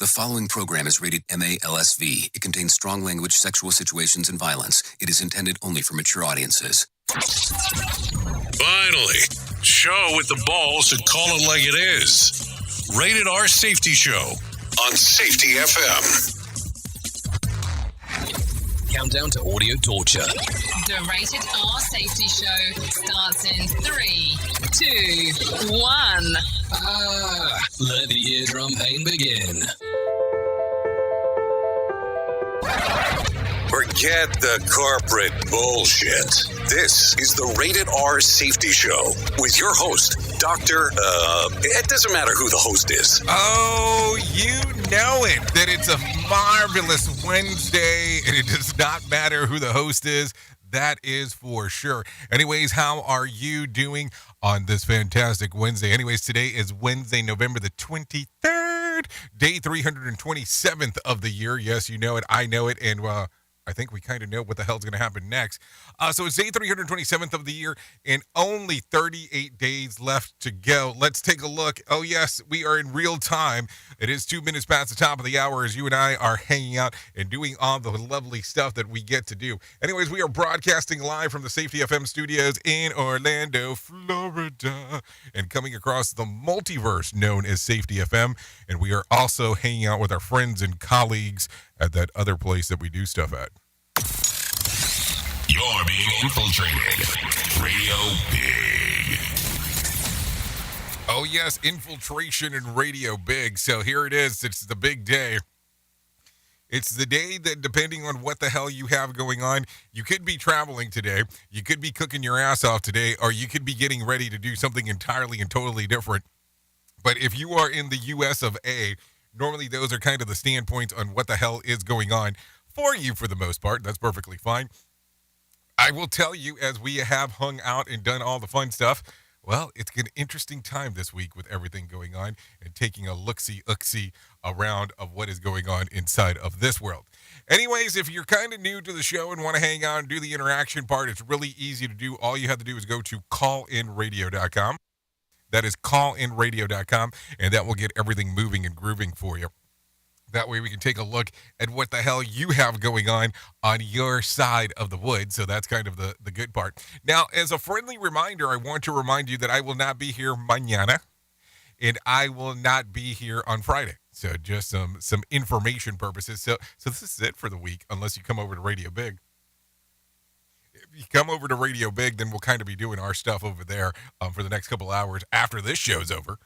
The following program is rated MA-LSV. It contains strong language, sexual situations, and violence. It is intended only for mature audiences. Finally, show with the balls to call it like it is. Rated R Safety Show on Safety FM. Countdown to audio torture. The Rated R Safety Show starts in 3, 2, 1. Let the eardrum pain begin. Forget the corporate bullshit. This is the Rated R Safety Show with your host, it doesn't matter who the host is. Oh, you know it, that it's a marvelous Wednesday, and it does not matter who the host is. That is for sure. Anyways, how are you doing on this fantastic Wednesday? Anyways, today is Wednesday, November the 23rd, day 327th of the year. Yes, you know it. I know it. And, I think we kind of know what the hell's going to happen next. So it's day 327th of the year and only 38 days left to go. Let's take a look. Oh, yes, we are in real time. It is 2 minutes past the top of the hour as you and I are hanging out and doing all the lovely stuff that we get to do. Anyways, we are broadcasting live from the Safety FM studios in Orlando, Florida, and coming across the multiverse known as Safety FM. And we are also hanging out with our friends and colleagues at that other place that we do stuff at. You're being infiltrated. Radio Big. Oh, yes, infiltration and Radio Big. So here it is. It's the big day. It's the day that, depending on what the hell you have going on, you could be traveling today, you could be cooking your ass off today, or you could be getting ready to do something entirely and totally different. But if you are in the U.S. of A., normally those are kind of the standpoints on what the hell is going on for you for the most part. That's perfectly fine. I will tell you, as we have hung out and done all the fun stuff, well, it's an interesting time this week with everything going on and taking a look-see around of what is going on inside of this world. Anyways, if you're kind of new to the show and want to hang out and do the interaction part, it's really easy to do. All you have to do is go to callinradio.com. That is callinradio.com, and that will get everything moving and grooving for you. That way we can take a look at what the hell you have going on your side of the woods. So that's kind of the good part. Now, as a friendly reminder, I want to remind you that I will not be here mañana, and I will not be here on Friday. So just some information purposes. So this is it for the week, unless you come over to Radio Big. If you come over to Radio Big, then we'll kind of be doing our stuff over there for the next couple hours after this show's over.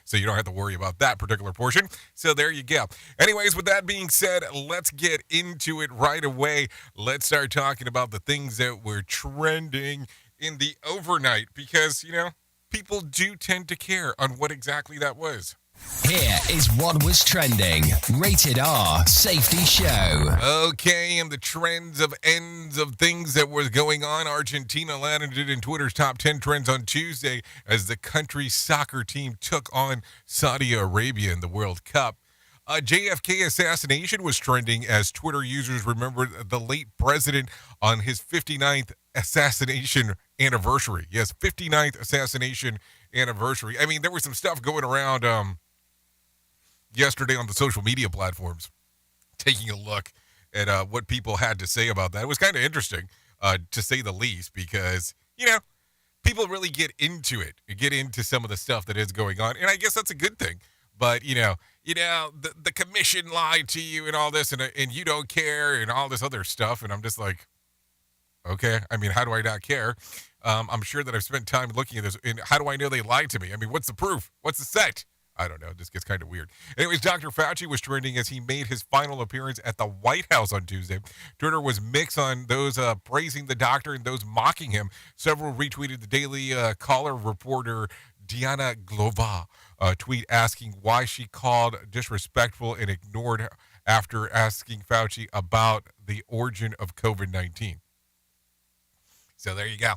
So you don't have to worry about that particular portion. So there you go. Anyways, with that being said, let's get into it right away. Let's start talking about the things that were trending in the overnight because, people do tend to care on what exactly that was. Here is what was trending. Rated R Safety Show. Okay, and the trends of ends of things that was going on. Argentina landed in Twitter's top 10 trends on Tuesday as the country's soccer team took on Saudi Arabia in the World Cup. JFK assassination was trending as Twitter users remembered the late president on his 59th assassination anniversary. Yes, 59th assassination anniversary. I mean, there was some stuff going around yesterday on the social media platforms, taking a look at what people had to say about that. It was kind of interesting, to say the least, because, people really get into it, get into some of the stuff that is going on, and I guess that's a good thing. But, the commission lied to you and all this, and you don't care, and all this other stuff, and I'm just like, okay, I mean, how do I not care? I'm sure that I've spent time looking at this, and how do I know they lied to me? I mean, what's the proof? What's the set? I don't know. It just gets kind of weird. Anyways, Dr. Fauci was trending as he made his final appearance at the White House on Tuesday. Twitter was mixed on those praising the doctor and those mocking him. Several retweeted the Daily Caller reporter Diana Glova tweet asking why she called disrespectful and ignored after asking Fauci about the origin of COVID-19. So there you go.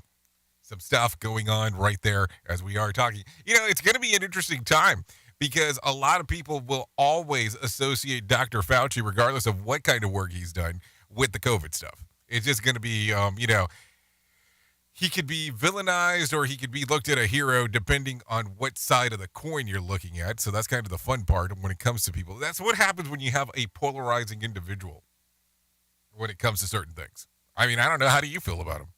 Some stuff going on right there as we are talking. It's going to be an interesting time because a lot of people will always associate Dr. Fauci, regardless of what kind of work he's done, with the COVID stuff. It's just going to be, he could be villainized or he could be looked at a hero depending on what side of the coin you're looking at. So that's kind of the fun part when it comes to people. That's what happens when you have a polarizing individual when it comes to certain things. I mean, I don't know. How do you feel about him?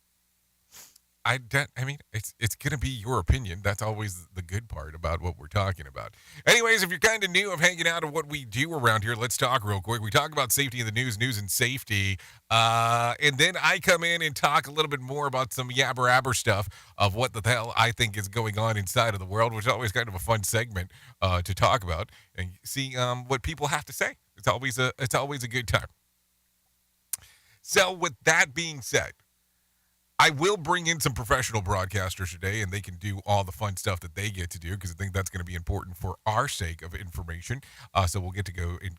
I mean, it's going to be your opinion. That's always the good part about what we're talking about. Anyways, if you're kind of new of hanging out of what we do around here, let's talk real quick. We talk about safety in the news and safety. And then I come in and talk a little bit more about some yabber-abber stuff of what the hell I think is going on inside of the world, which is always kind of a fun segment to talk about and see what people have to say. It's always a good time. So with that being said, I will bring in some professional broadcasters today, and they can do all the fun stuff that they get to do because I think that's going to be important for our sake of information. So we'll get to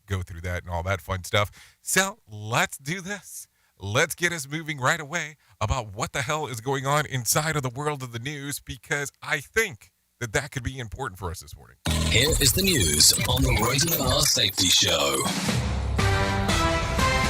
go through that and all that fun stuff. So let's do this. Let's get us moving right away about what the hell is going on inside of the world of the news, because I think that could be important for us this morning. Here is the news on the Rated R Safety Show.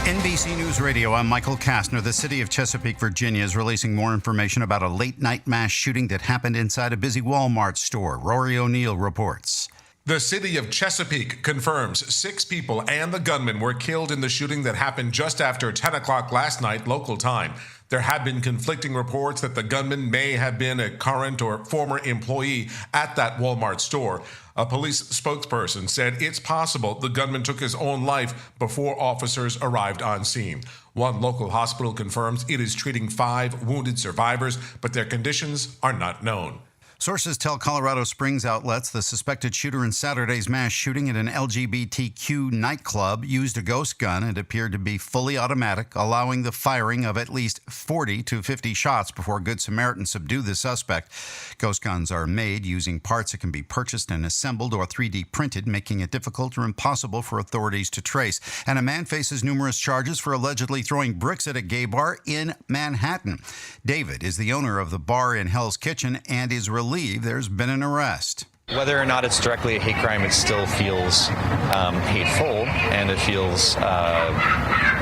NBC News Radio, I'm Michael Kastner. The city of Chesapeake, Virginia is releasing more information about a late-night mass shooting that happened inside a busy Walmart store. Rory O'Neill reports. The city of Chesapeake confirms 6 people and the gunman were killed in the shooting that happened just after 10 o'clock last night, local time. There have been conflicting reports that the gunman may have been a current or former employee at that Walmart store. A police spokesperson said it's possible the gunman took his own life before officers arrived on scene. One local hospital confirms it is treating 5 wounded survivors, but their conditions are not known. Sources tell Colorado Springs outlets the suspected shooter in Saturday's mass shooting at an LGBTQ nightclub used a ghost gun and appeared to be fully automatic, allowing the firing of at least 40 to 50 shots before Good Samaritan subdued the suspect. Ghost guns are made using parts that can be purchased and assembled or 3D printed, making it difficult or impossible for authorities to trace. And a man faces numerous charges for allegedly throwing bricks at a gay bar in Manhattan. David is the owner of the bar in Hell's Kitchen and is relieved there's been an arrest. Whether or not it's directly a hate crime, it still feels hateful and it feels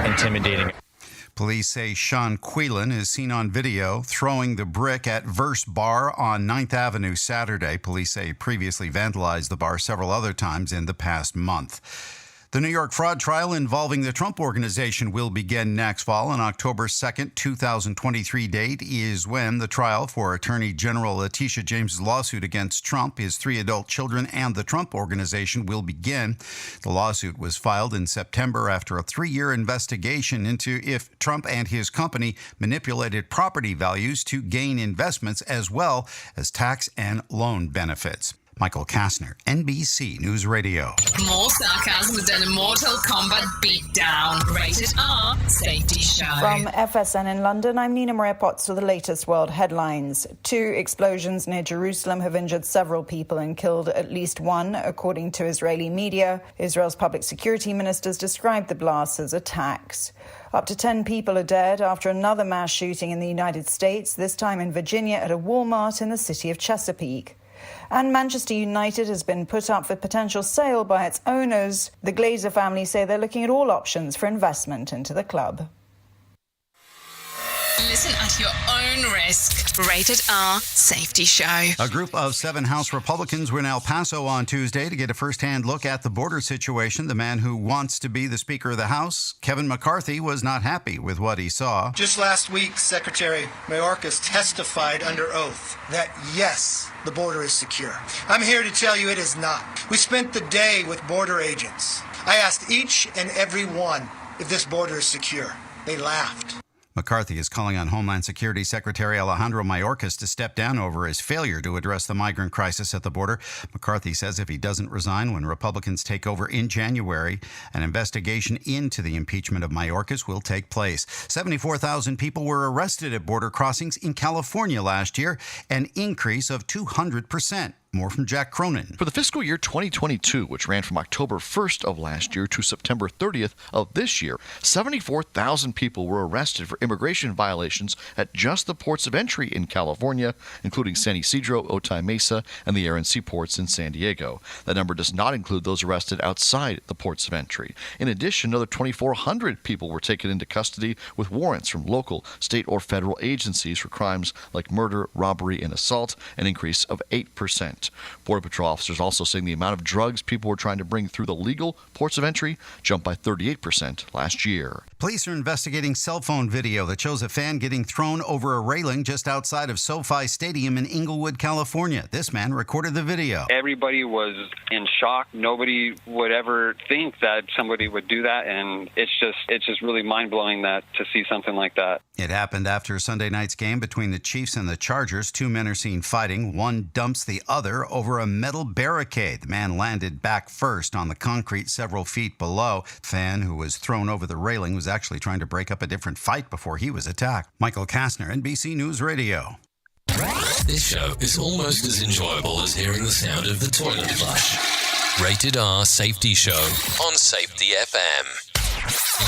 intimidating. Police say Sean Quillen is seen on video throwing the brick at Verse Bar on 9th Avenue Saturday. Police say he previously vandalized the bar several other times in the past month. The New York fraud trial involving the Trump Organization will begin next fall. On October 2nd, 2023 date is when the trial for Attorney General Letitia James' lawsuit against Trump, his 3 adult children, and the Trump Organization will begin. The lawsuit was filed in September after a 3-year investigation into if Trump and his company manipulated property values to gain investments as well as tax and loan benefits. Michael Kastner, NBC News Radio. More sarcasm than a Mortal Kombat beatdown. Rated R Safety Show. From FSN in London, I'm Nina Maria Potts with the latest world headlines. 2 explosions near Jerusalem have injured several people and killed at least 1, according to Israeli media. Israel's public security ministers described the blasts as attacks. Up to 10 people are dead after another mass shooting in the United States, this time in Virginia at a Walmart in the city of Chesapeake. And Manchester United has been put up for potential sale by its owners. The Glazer family say they're looking at all options for investment into the club. Listen at your own risk. Rated R Safety Show. A group of 7 House Republicans were in El Paso on Tuesday to get a first-hand look at the border situation. The man who wants to be the Speaker of the House, Kevin McCarthy, was not happy with what he saw. Just last week, Secretary Mayorkas testified under oath that, yes, the border is secure. I'm here to tell you it is not. We spent the day with border agents. I asked each and every one if this border is secure. They laughed. McCarthy is calling on Homeland Security Secretary Alejandro Mayorkas to step down over his failure to address the migrant crisis at the border. McCarthy says if he doesn't resign when Republicans take over in January, an investigation into the impeachment of Mayorkas will take place. 74,000 people were arrested at border crossings in California last year, an increase of 200%. More from Jack Cronin. For the fiscal year 2022, which ran from October 1st of last year to September 30th of this year, 74,000 people were arrested for immigration violations at just the ports of entry in California, including San Ysidro, Otay Mesa, and the air and seaports in San Diego. That number does not include those arrested outside the ports of entry. In addition, another 2,400 people were taken into custody with warrants from local, state, or federal agencies for crimes like murder, robbery, and assault, an increase of 8%. Border Patrol officers also saying the amount of drugs people were trying to bring through the legal ports of entry jumped by 38% last year. Police are investigating cell phone video that shows a fan getting thrown over a railing just outside of SoFi Stadium in Inglewood, California. This man recorded the video. Everybody was in shock. Nobody would ever think that somebody would do that, and it's just really mind-blowing that to see something like that. It happened after Sunday night's game between the Chiefs and the Chargers. Two men are seen fighting. One dumps the other over a metal barricade. The man landed back first on the concrete several feet below. The fan who was thrown over the railing was actually trying to break up a different fight before he was attacked. Michael Kastner, NBC News Radio. This show is almost as enjoyable as hearing the sound of the toilet flush. Rated R Safety Show on Safety FM.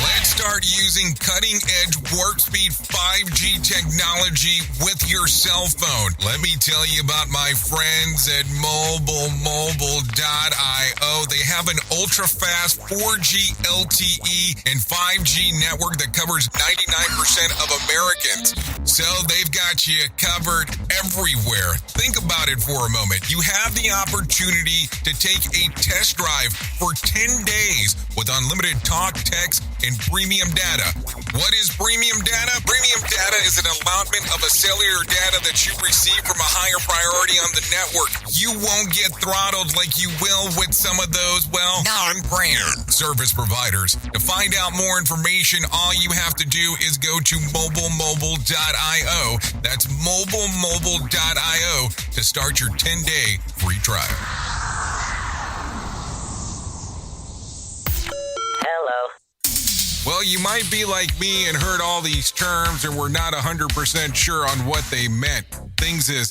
Let's start using cutting-edge warp speed 5G technology with your cell phone. Let me tell you about my friends at mobilemobile.io. They have an ultra-fast 4G LTE and 5G network that covers 99% of Americans. So they've got you covered everywhere. Think about it for a moment. You have the opportunity to take a test drive for 10 days with unlimited talk, text, and premium data. What is premium data? Premium data is an allotment of a cellular data that you receive from a higher priority on the network. You won't get throttled like you will with some of those, non-brand service providers. To find out more information, all you have to do is go to mobilemobile.io. That's mobilemobile.io to start your 10-day free trial. Hello. Well, you might be like me and heard all these terms and were not 100% sure on what they meant. Things as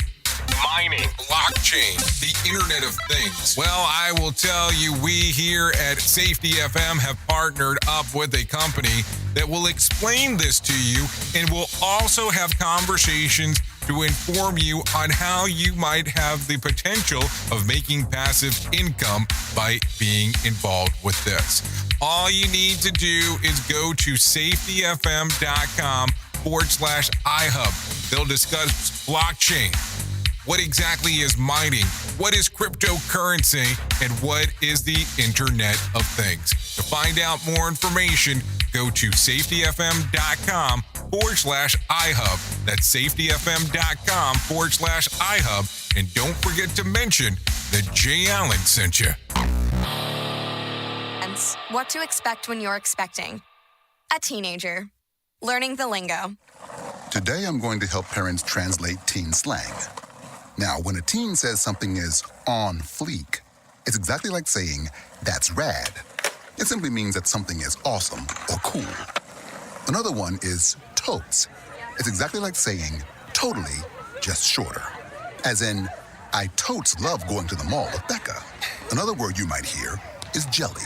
mining, blockchain, the Internet of Things. Well, I will tell you, we here at Safety FM have partnered up with a company that will explain this to you and will also have conversations to inform you on how you might have the potential of making passive income by being involved with this. All you need to do is go to safetyfm.com/iHub. They'll discuss blockchain. What exactly is mining? What is cryptocurrency? And what is the Internet of Things? To find out more information, go to safetyfm.com/iHub. That's safetyfm.com/iHub. And don't forget to mention that Jay Allen sent you. What to expect when you're expecting a teenager. Learning the lingo. Today I'm going to help parents translate teen slang. Now, when a teen says something is on fleek, it's exactly like saying, that's rad. It simply means that something is awesome or cool. Another one is totes. It's exactly like saying, totally, just shorter. As in, I totes love going to the mall with Becca. Another word you might hear is jelly.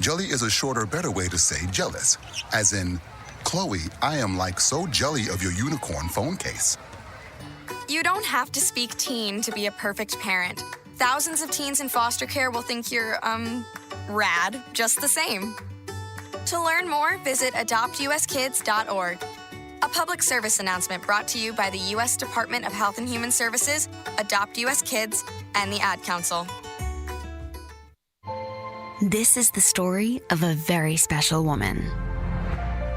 Jelly is a shorter, better way to say jealous. As in, Chloe, I am like so jelly of your unicorn phone case. You don't have to speak teen to be a perfect parent. Thousands of teens in foster care will think you're, rad just the same. To learn more, visit adoptuskids.org. A public service announcement brought to you by the U.S. Department of Health and Human Services, Adopt U.S. Kids, and the Ad Council. This is the story of a very special woman.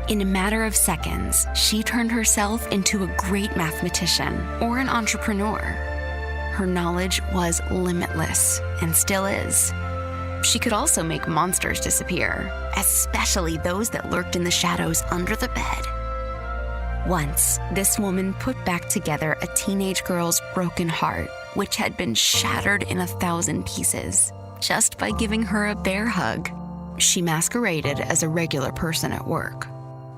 In a matter of seconds, she turned herself into a great mathematician or an entrepreneur. Her knowledge was limitless and still is. She could also make monsters disappear, especially those that lurked in the shadows under the bed. Once, this woman put back together a teenage girl's broken heart, which had been shattered in 1,000 pieces, just by giving her a bear hug. She masqueraded as a regular person at work,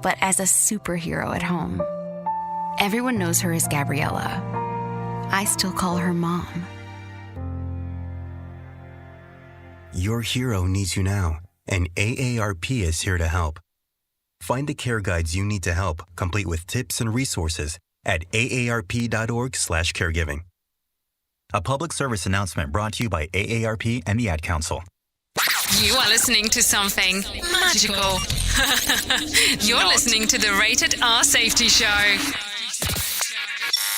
but as a superhero at home. Everyone knows her as Gabriella. I still call her Mom. Your hero needs you now, and AARP is here to help. Find the care guides you need to help, complete with tips and resources at aarp.org/caregiving. A public service announcement brought to you by AARP and the Ad Council. You are listening to something magical. You're listening to the Rated R Safety Show.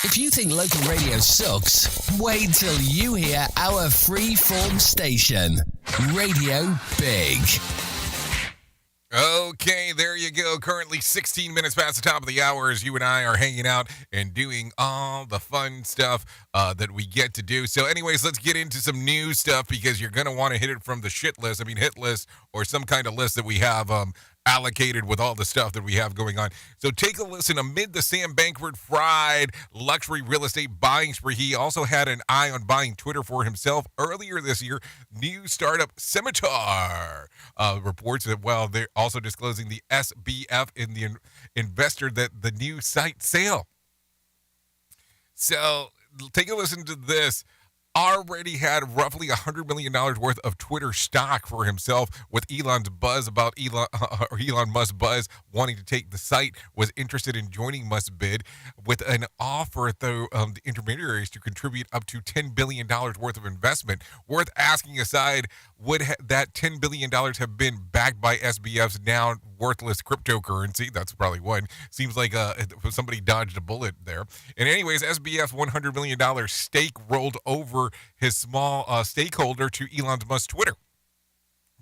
If you think local radio sucks, wait till you hear our free-form station, Radio Big. Okay, there you go. Currently 16 minutes past the top of the hour as you and I are hanging out and doing all the fun stuff that we get to do. So anyways, let's get into some new stuff because you're going to want to hit it from the hit list or some kind of list that we have allocated with all the stuff that we have going on. So take a listen. Amid the Sam Bankman-Fried luxury real estate buying spree, he also had an eye on buying Twitter for himself. Earlier this year, new startup Scimitar reports that, well, they're also disclosing the SBF in the investor that the new site sale. So take a listen to this. Already had roughly $100 million worth of Twitter stock for himself with Elon Musk's buzz wanting to take the site, was interested in joining Musk's bid with an offer, though, the intermediaries to contribute up to $10 billion worth of investment. Worth asking aside, would that $10 billion have been backed by SBF's now worthless cryptocurrency? That's probably one. Seems like somebody dodged a bullet there. And anyways, SBF's $100 million stake rolled over his small stakeholder to Elon Musk's Twitter.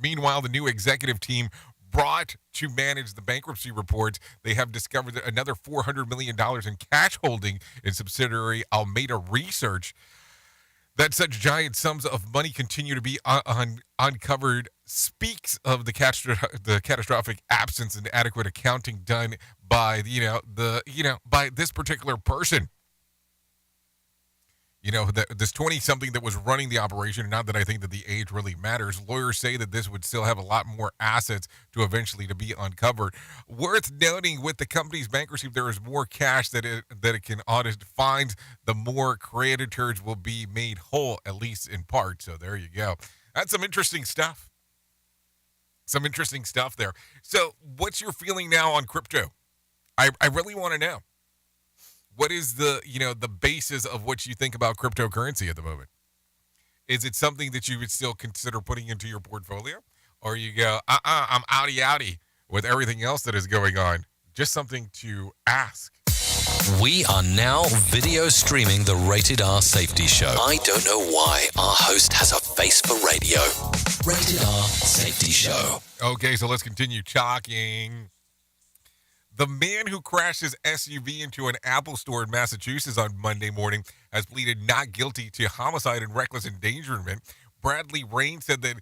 Meanwhile, the new executive team brought to manage the bankruptcy reports, they have discovered that another $400 million in cash holding in subsidiary Alameda Research. That such giant sums of money continue to be uncovered speaks of the catastrophic absence and adequate accounting done by by this particular person. This 20-something that was running the operation, not that I think that the age really matters. Lawyers say that this would still have a lot more assets to eventually to be uncovered. Worth noting, with the company's bankruptcy, there is more cash that it can audit finds, the more creditors will be made whole, at least in part. So there you go. That's some interesting stuff. Some interesting stuff there. So what's your feeling now on crypto? I really want to know. What is the basis of what you think about cryptocurrency at the moment? Is it something that you would still consider putting into your portfolio? Or you go, I'm outie with everything else that is going on? Just something to ask. We are now video streaming the Rated R Safety Show. I don't know why our host has a face for radio. Rated R Safety Show. Okay, so let's continue talking. The man who crashed his SUV into an Apple store in Massachusetts on Monday morning has pleaded not guilty to homicide and reckless endangerment. Bradley Rain said that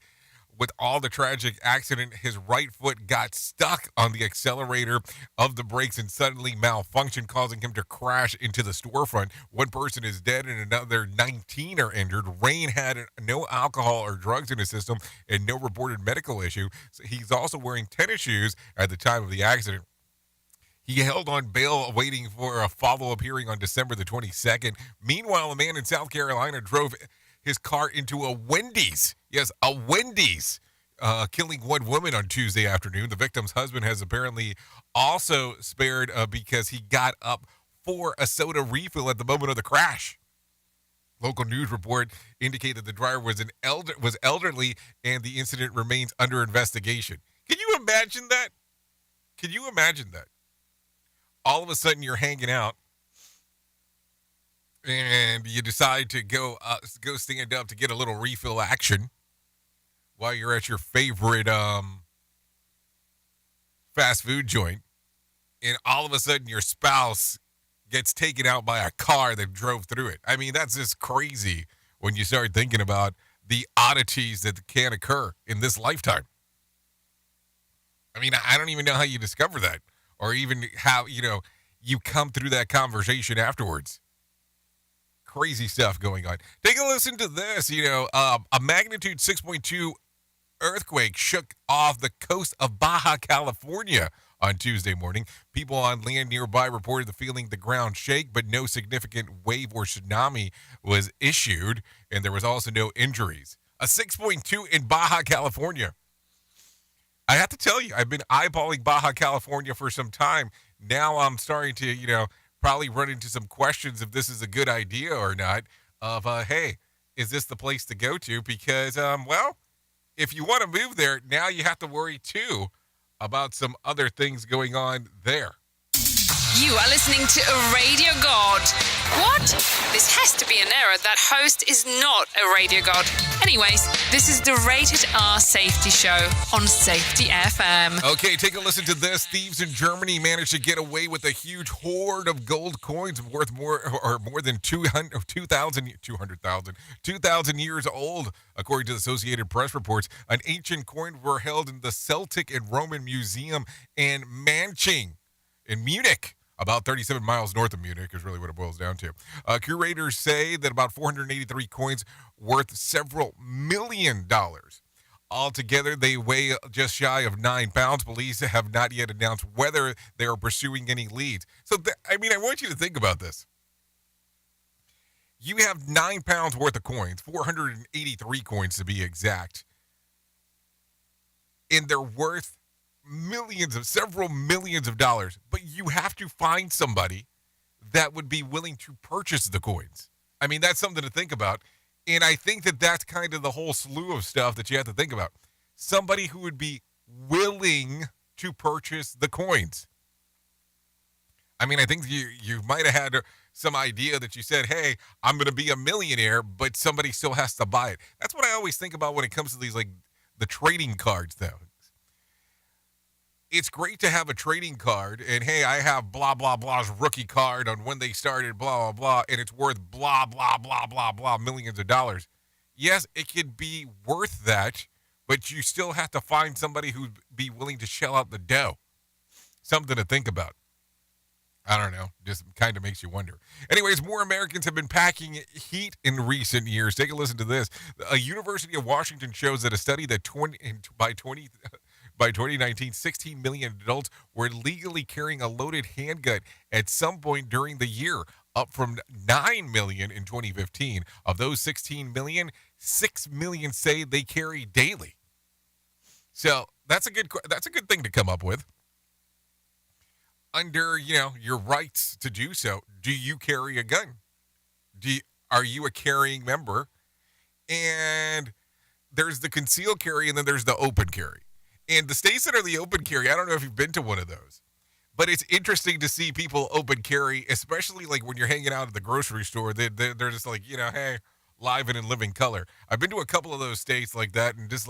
with all the tragic accident, his right foot got stuck on the accelerator of the brakes and suddenly malfunctioned, causing him to crash into the storefront. One person is dead and another 19 are injured. Rain had no alcohol or drugs in his system and no reported medical issue. So he's also wearing tennis shoes at the time of the accident. He held on bail waiting for a follow-up hearing on December the 22nd. Meanwhile, a man in South Carolina drove his car into a Wendy's. Yes, a Wendy's, killing one woman on Tuesday afternoon. The victim's husband has apparently also spared because he got up for a soda refill at the moment of the crash. Local news report indicate that the driver was elderly and the incident remains under investigation. Can you imagine that? Can you imagine that? All of a sudden you're hanging out and you decide to go stand up to get a little refill action while you're at your favorite fast food joint, and all of a sudden your spouse gets taken out by a car that drove through it. I mean, that's just crazy when you start thinking about the oddities that can occur in this lifetime. I mean, I don't even know how you discover that, or even how, you come through that conversation afterwards. Crazy stuff going on. Take a listen to this. A magnitude 6.2 earthquake shook off the coast of Baja California on Tuesday morning. People on land nearby reported the feeling the ground shake, but no significant wave or tsunami was issued, and there was also no injuries. A 6.2 in Baja California. I have to tell you, I've been eyeballing Baja California for some time. Now I'm starting to, probably run into some questions if this is a good idea or not of, hey, is this the place to go to? Because, if you want to move there, now you have to worry, too, about some other things going on there. You are listening to a radio god. What? This has to be an error. That host is not a radio god. Anyways, this is the Rated R Safety Show on Safety FM. Okay, take a listen to this. Thieves in Germany managed to get away with a huge hoard of gold coins worth more than 2,000 years old, according to the Associated Press reports. An ancient coin were held in the Celtic and Roman Museum in Manching in Munich. About 37 miles north of Munich is really what it boils down to. Curators say that about 483 coins worth several $1 million. Altogether, they weigh just shy of 9 pounds. Police have not yet announced whether they are pursuing any leads. So, I want you to think about this. You have 9 pounds worth of coins, 483 coins to be exact, and they're worth several millions of dollars, but you have to find somebody that would be willing to purchase the coins. That's something to think about, and I think that that's kind of the whole slew of stuff that you have to think about. Somebody who would be willing to purchase the coins. I think you might have had some idea that you said, hey, I'm going to be a millionaire, but somebody still has to buy it. That's what I always think about when it comes to these, the trading cards, though. It's great to have a trading card, and hey, I have blah, blah, blah's rookie card on when they started, blah, blah, blah, and it's worth blah, blah, blah, blah, blah, millions of dollars. Yes, it could be worth that, but you still have to find somebody who'd be willing to shell out the dough. Something to think about. I don't know, just kind of makes you wonder. Anyways, more Americans have been packing heat in recent years. Take a listen to this. A University of Washington shows that a study that by 2019, 16 million adults were legally carrying a loaded handgun at some point during the year, up from 9 million in 2015. Of those 16 million, 6 million say they carry daily. So that's a good thing to come up with. Under, your rights to do so, do you carry a gun? Are you a carrying member? And there's the concealed carry, and then there's the open carry. And the states that are the open carry, I don't know if you've been to one of those, but it's interesting to see people open carry, especially when you're hanging out at the grocery store. They're just hey, live and in living color. I've been to a couple of those states like that, and just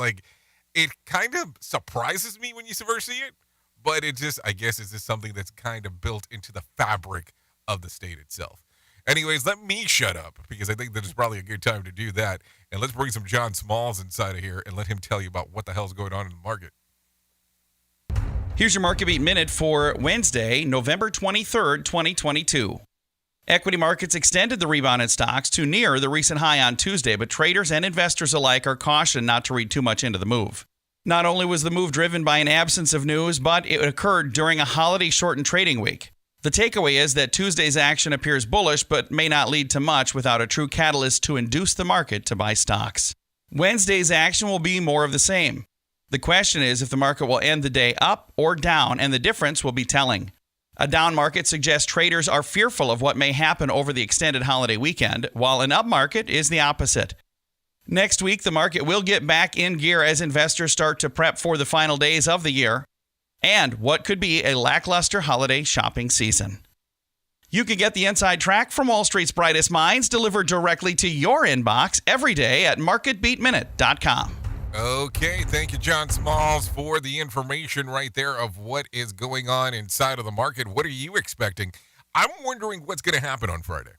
it kind of surprises me when you first see it, but I guess it's just something that's kind of built into the fabric of the state itself. Anyways, let me shut up, because I think that it's probably a good time to do that. And let's bring some John Smalls inside of here and let him tell you about what the hell's going on in the market. Here's your Market Beat Minute for Wednesday, November 23rd, 2022. Equity markets extended the rebound in stocks to near the recent high on Tuesday, but traders and investors alike are cautioned not to read too much into the move. Not only was the move driven by an absence of news, but it occurred during a holiday-shortened trading week. The takeaway is that Tuesday's action appears bullish, but may not lead to much without a true catalyst to induce the market to buy stocks. Wednesday's action will be more of the same. The question is if the market will end the day up or down, and the difference will be telling. A down market suggests traders are fearful of what may happen over the extended holiday weekend, while an up market is the opposite. Next week, the market will get back in gear as investors start to prep for the final days of the year and what could be a lackluster holiday shopping season. You can get the inside track from Wall Street's brightest minds delivered directly to your inbox every day at marketbeatminute.com. Okay, thank you, John Smalls, for the information right there of what is going on inside of the market. What are you expecting? I'm wondering what's going to happen on Friday.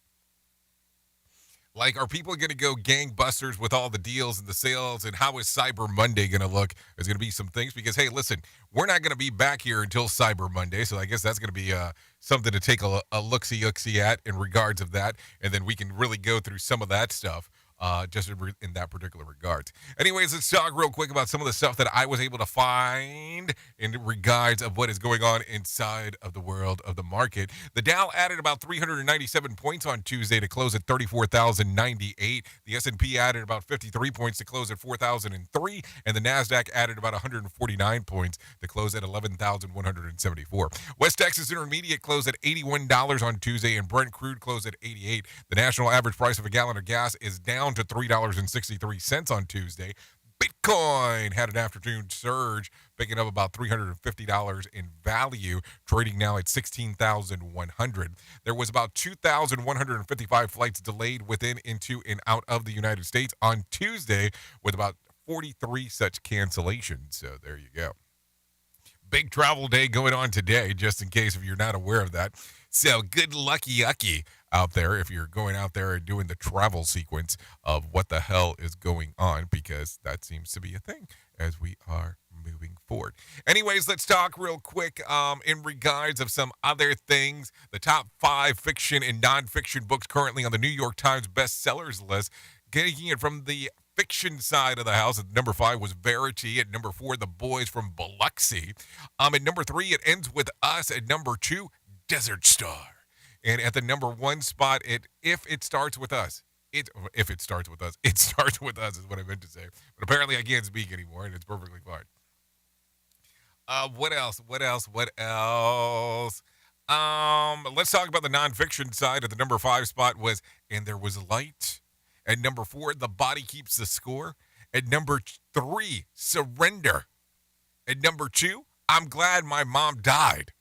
Are people going to go gangbusters with all the deals and the sales, and how is Cyber Monday going to look? There's going to be some things because, hey, listen, we're not going to be back here until Cyber Monday, so I guess that's going to be something to take a look-see at in regards of that, and then we can really go through some of that stuff. just in that particular regard. Anyways, let's talk real quick about some of the stuff that I was able to find in regards of what is going on inside of the world of the market. The Dow added about 397 points on Tuesday to close at 34,098. The S&P added about 53 points to close at 4,003, and the Nasdaq added about 149 points to close at 11,174. West Texas Intermediate closed at $81 on Tuesday, and Brent crude closed at $88. The national average price of a gallon of gas is down to $3.63 on Tuesday. Bitcoin had an afternoon surge, picking up about $350 in value, trading now at 16,100. There was about 2,155 flights delayed within, into, and out of the United States on Tuesday, with about 43 such cancellations. So there you go. Big travel day going on today, just in case if you're not aware of that. So good lucky yucky out there if you're going out there and doing the travel sequence of what the hell is going on, because that seems to be a thing as we are moving forward. Anyways, let's talk real quick in regards of some other things. The top 5 fiction and nonfiction books currently on the New York Times bestsellers list. Getting it from the fiction side of the house, at number 5 was Verity. At number 4, The Boys from Biloxi. At number 3, It Ends With Us. At number 2, Desert Star. And at the number 1 spot, If It Starts With Us. It starts with us is what I meant to say. But apparently I can't speak anymore, and it's perfectly fine. What else? Let's talk about the nonfiction side. At the number 5 spot was And There Was Light. At number 4, The Body Keeps the Score. At number 3, Surrender. At number 2, I'm Glad My Mom Died.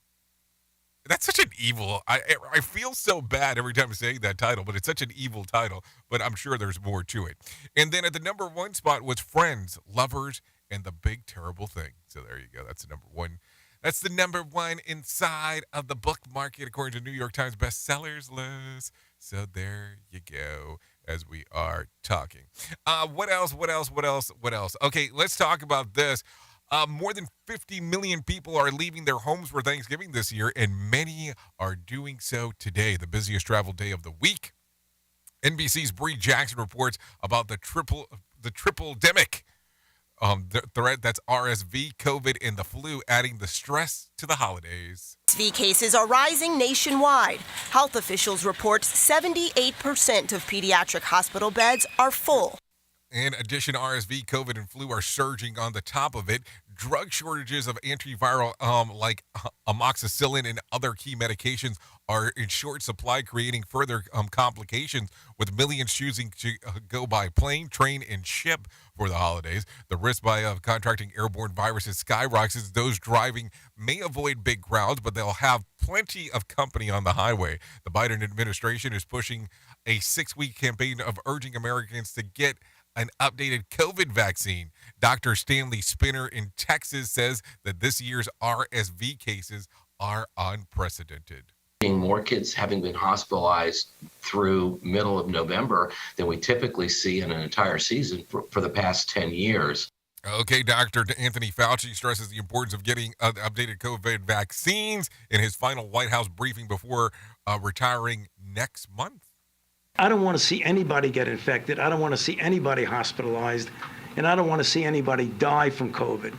That's such an evil, I feel so bad every time I'm saying that title, but it's such an evil title, but I'm sure there's more to it. And then at the number 1 spot was Friends, Lovers, and The Big Terrible Thing. So there you go. That's the number 1. That's the number 1 inside of the book market, according to New York Times bestsellers list. So there you go, as we are talking. What else? Okay, let's talk about this. More than 50 million people are leaving their homes for Thanksgiving this year, and many are doing so today, the busiest travel day of the week. NBC's Bree Jackson reports about the triple-demic threat, that's RSV, COVID, and the flu, adding the stress to the holidays. RSV cases are rising nationwide. Health officials report 78% of pediatric hospital beds are full. In addition, RSV, COVID, and flu are surging on the top of it. Drug shortages of antiviral like amoxicillin and other key medications are in short supply, creating further complications, with millions choosing to go by plane, train, and ship for the holidays. The risk of contracting airborne viruses skyrockets. Those driving may avoid big crowds, but they'll have plenty of company on the highway. The Biden administration is pushing a 6-week campaign of urging Americans to get an updated COVID vaccine. Dr. Stanley Spinner in Texas says that this year's RSV cases are unprecedented. More kids having been hospitalized through middle of November than we typically see in an entire season for the past 10 years. Okay, Dr. Anthony Fauci stresses the importance of getting updated COVID vaccines in his final White House briefing before retiring next month. I don't want to see anybody get infected. I don't want to see anybody hospitalized, and I don't want to see anybody die from COVID.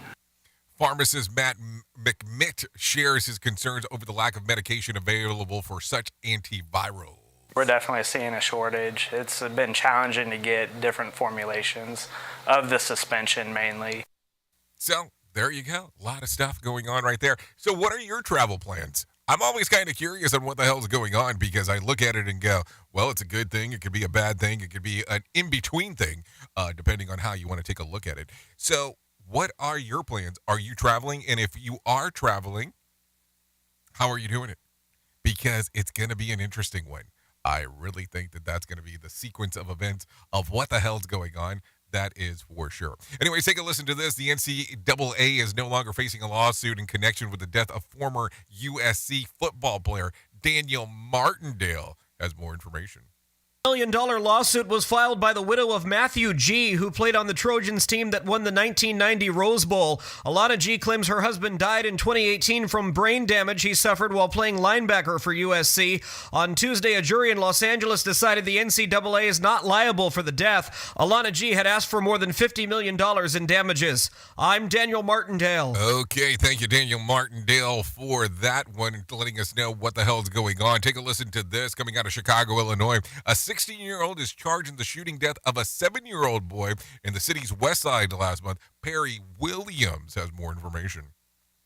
Pharmacist Matt McMitt shares his concerns over the lack of medication available for such antivirals. We're definitely seeing a shortage. It's been challenging to get different formulations of the suspension mainly. So there you go. A lot of stuff going on right there. So what are your travel plans? I'm always kind of curious on what the hell is going on, because I look at it and go, well, it's a good thing. It could be a bad thing. It could be an in-between thing, depending on how you want to take a look at it. So what are your plans? Are you traveling? And if you are traveling, how are you doing it? Because it's going to be an interesting one. I really think that that's going to be the sequence of events of what the hell's going on. That is for sure. Anyways, take a listen to this. The NCAA is no longer facing a lawsuit in connection with the death of former USC football player Daniel Martindale. Has more information. $1 million lawsuit was filed by the widow of Matthew G., who played on the Trojans team that won the 1990 Rose Bowl. Alana G. claims her husband died in 2018 from brain damage he suffered while playing linebacker for USC. On Tuesday, a jury in Los Angeles decided the NCAA is not liable for the death. Alana G. had asked for more than $50 million in damages. I'm Daniel Martindale. Okay, thank you, Daniel Martindale, for that one, letting us know what the hell is going on. Take a listen to this coming out of Chicago, Illinois. A 16-year-old is charged in the shooting death of a 7-year-old boy in the city's west side last month. Perry Williams has more information.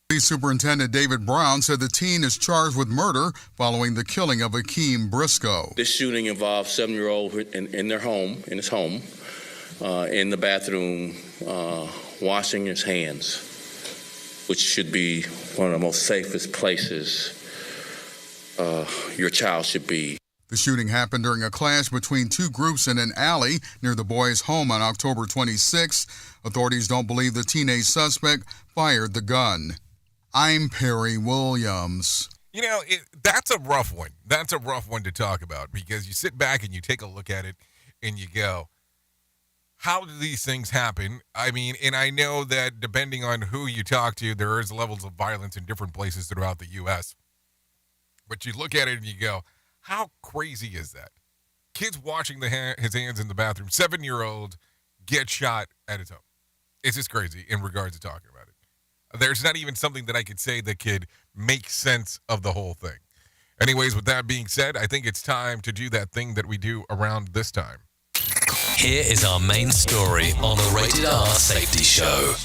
Police Superintendent David Brown said the teen is charged with murder following the killing of Akeem Briscoe. This shooting involved 7-year-old in their home, in his home, in the bathroom, washing his hands, which should be one of the most safest places your child should be. The shooting happened during a clash between two groups in an alley near the boy's home on October 26. Authorities don't believe the teenage suspect fired the gun. I'm Perry Williams. You know, that's a rough one. That's a rough one to talk about because you sit back and you take a look at it and you go, how do these things happen? I mean, and I know that depending on who you talk to, there is levels of violence in different places throughout the U.S. But you look at it and you go, how crazy is that? Kids washing his hands in the bathroom, 7-year-old gets shot at his home. It's just crazy in regards to talking about it. There's not even something that I could say that could make sense of the whole thing. Anyways, with that being said, I think it's time to do that thing that we do around this time. Here is our main story on the Rated R Safety Show.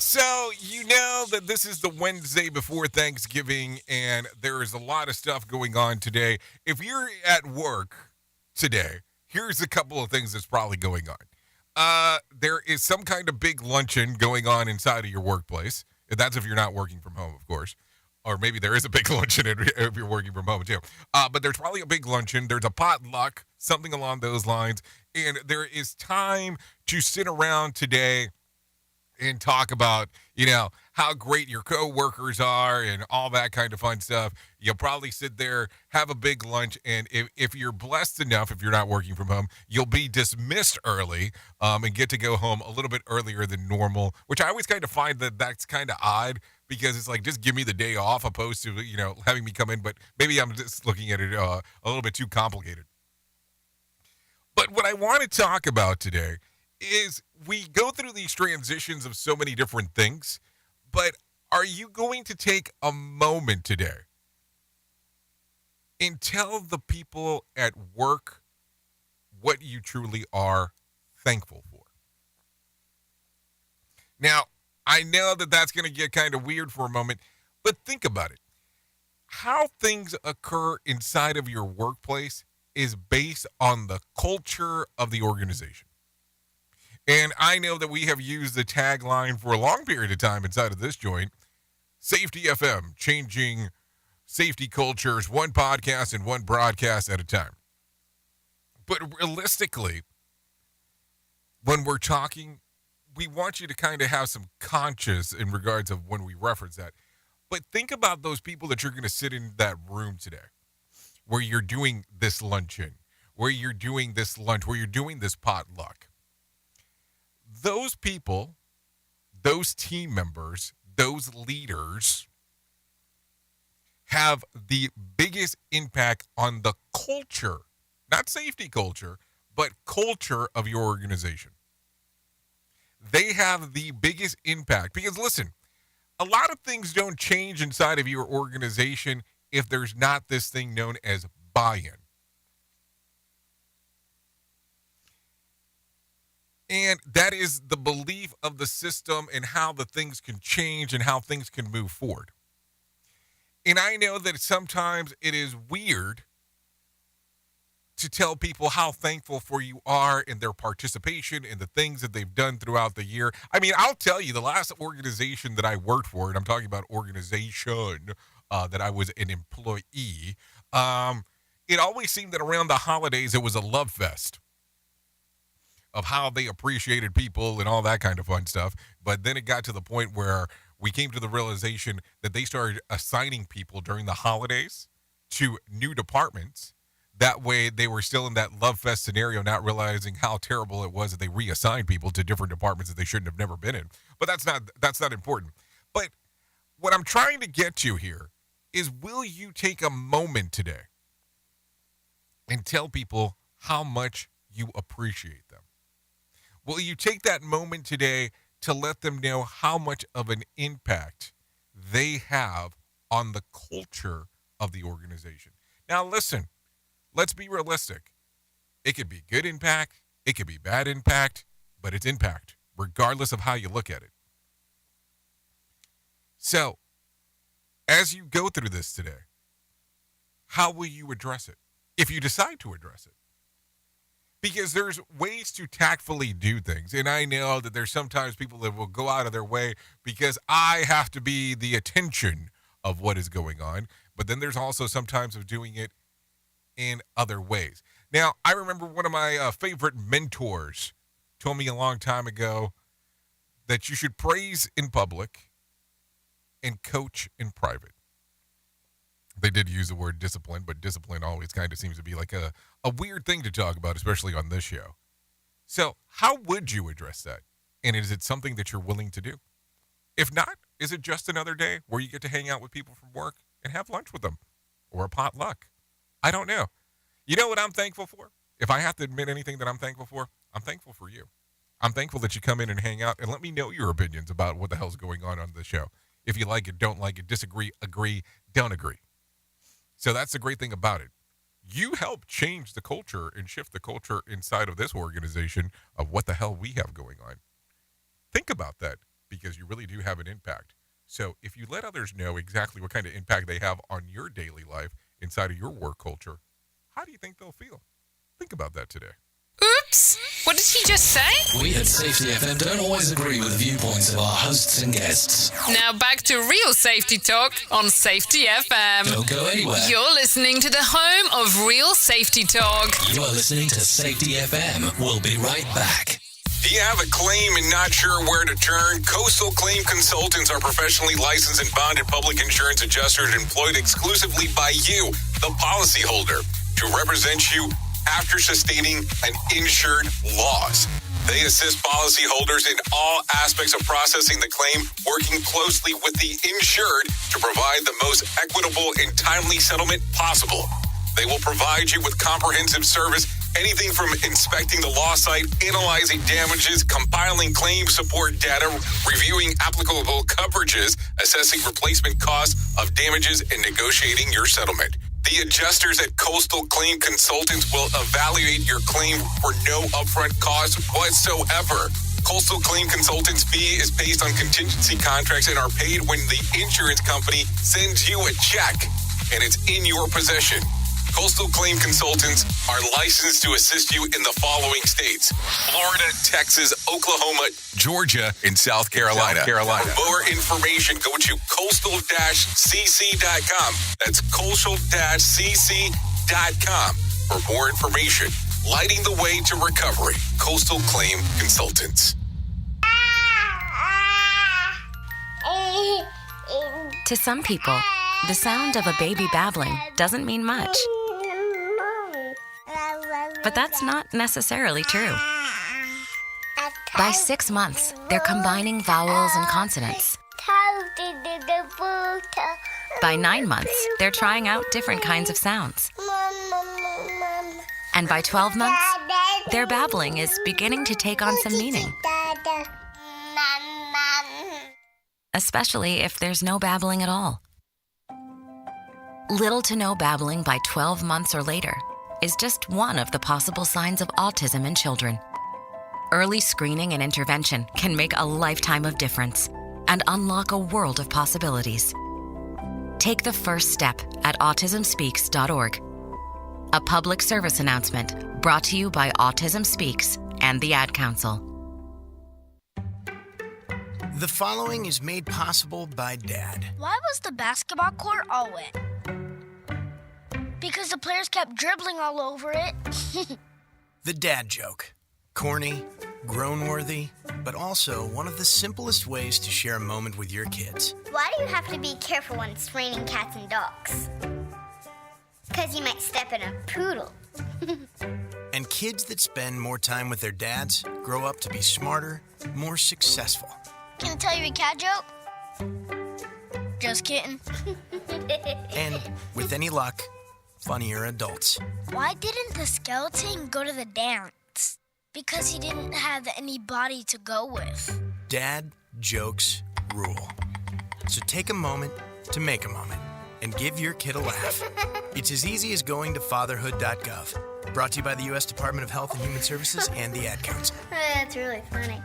So, you know that this is the Wednesday before Thanksgiving, and there is a lot of stuff going on today. If you're at work today, here's a couple of things that's probably going on. There is some kind of big luncheon going on inside of your workplace. That's if you're not working from home, of course. Or maybe there is a big luncheon if you're working from home, too. But there's probably a big luncheon. There's a potluck, something along those lines. And there is time to sit around today and talk about, you know, how great your coworkers are and all that kind of fun stuff. You'll probably sit there, have a big lunch, and if you're blessed enough, if you're not working from home, you'll be dismissed early and get to go home a little bit earlier than normal, which I always kind of find that that's kind of odd because it's like, just give me the day off opposed to, you know, having me come in. But maybe I'm just looking at it a little bit too complicated. But what I want to talk about today is we go through these transitions of so many different things, but are you going to take a moment today and tell the people at work what you truly are thankful for? Now, I know that that's going to get kind of weird for a moment, but think about it. How things occur inside of your workplace is based on the culture of the organization. And I know that we have used the tagline for a long period of time inside of this joint, Safety FM, changing safety cultures, one podcast and one broadcast at a time. But realistically, when we're talking, we want you to kind of have some conscience in regards of when we reference that. But think about those people that you're going to sit in that room today, where you're doing this luncheon, where you're doing this lunch, where you're doing this potluck. Those people, those team members, those leaders have the biggest impact on the culture, not safety culture, but culture of your organization. They have the biggest impact because, listen, a lot of things don't change inside of your organization if there's not this thing known as buy-in. And that is the belief of the system and how the things can change and how things can move forward. And I know that sometimes it is weird to tell people how thankful for you are in their participation in the things that they've done throughout the year. I mean, I'll tell you, the last organization that I worked for, and I'm talking about organization that I was an employee, it always seemed that around the holidays it was a love fest of how they appreciated people and all that kind of fun stuff. But then it got to the point where we came to the realization that they started assigning people during the holidays to new departments That way they were still in that love fest scenario, not realizing how terrible it was that they reassigned people to different departments that they shouldn't have never been in. But that's not important. But what I'm trying to get to here is, will you take a moment today and tell people how much you appreciate them? Will you take that moment today to let them know how much of an impact they have on the culture of the organization? Now, listen, let's be realistic. It could be good impact, it could be bad impact, but it's impact, regardless of how you look at it. So, as you go through this today, how will you address it, if you decide to address it? Because there's ways to tactfully do things, and I know that there's sometimes people that will go out of their way because I have to be the attention of what is going on, but then there's also sometimes of doing it in other ways. Now, I remember one of my favorite mentors told me a long time ago that you should praise in public and coach in private. They did use the word discipline, but discipline always kind of seems to be like a weird thing to talk about, especially on this show. So how would you address that? And is it something that you're willing to do? If not, is it just another day where you get to hang out with people from work and have lunch with them, or a potluck? I don't know. You know what I'm thankful for? If I have to admit anything that I'm thankful for you. I'm thankful that you come in and hang out and let me know your opinions about what the hell's going on the show. If you like it, don't like it, disagree, agree, don't agree. So that's the great thing about it. You help change the culture and shift the culture inside of this organization of what the hell we have going on. Think about that, because you really do have an impact. So if you let others know exactly what kind of impact they have on your daily life inside of your work culture, how do you think they'll feel? Think about that today. Oops! What did he just say? We at Safety FM don't always agree with the viewpoints of our hosts and guests. Now back to real safety talk on Safety FM. Don't go anywhere. You're listening to the home of real safety talk. You are listening to Safety FM. We'll be right back. Do you have a claim and not sure where to turn? Coastal Claim Consultants are professionally licensed and bonded public insurance adjusters employed exclusively by you, the policyholder, to represent you after sustaining an insured loss. They assist policyholders in all aspects of processing the claim, working closely with the insured to provide the most equitable and timely settlement possible. They will provide you with comprehensive service, anything from inspecting the loss site, analyzing damages, compiling claim support data, reviewing applicable coverages, assessing replacement costs of damages, and negotiating your settlement. The adjusters at Coastal Claim Consultants will evaluate your claim for no upfront cost whatsoever. Coastal Claim Consultants' fee is based on contingency contracts and are paid when the insurance company sends you a check and it's in your possession. Coastal Claim Consultants are licensed to assist you in the following states: Florida, Texas, Oklahoma, Georgia, and South Carolina. For more information, go to coastal-cc.com. That's coastal-cc.com for more information. Lighting the way to recovery. Coastal Claim Consultants. To some people, the sound of a baby babbling doesn't mean much. But that's not necessarily true. By 6 months, they're combining vowels and consonants. By 9 months, they're trying out different kinds of sounds. And by 12 months, their babbling is beginning to take on some meaning. Especially if there's no babbling at all. Little to no babbling by 12 months or later is just one of the possible signs of autism in children. Early screening and intervention can make a lifetime of difference and unlock a world of possibilities. Take the first step at autismspeaks.org. A public service announcement brought to you by Autism Speaks and the Ad Council. The following is made possible by Dad. Why was the basketball court all wet? Because the players kept dribbling all over it. The dad joke. Corny, grown-worthy, but also one of the simplest ways to share a moment with your kids. Why do you have to be careful when it's raining cats and dogs? Because you might step in a poodle. And kids that spend more time with their dads grow up to be smarter, more successful. Can I tell you a cat joke? Just kidding. And with any luck, funnier adults. Why didn't the skeleton go to the dance? Because he didn't have anybody to go with. Dad jokes rule. So take a moment to make a moment and give your kid a laugh. It's as easy as going to fatherhood.gov. Brought to you by the U.S. Department of Health and Human Services and the Ad Council. That's really funny.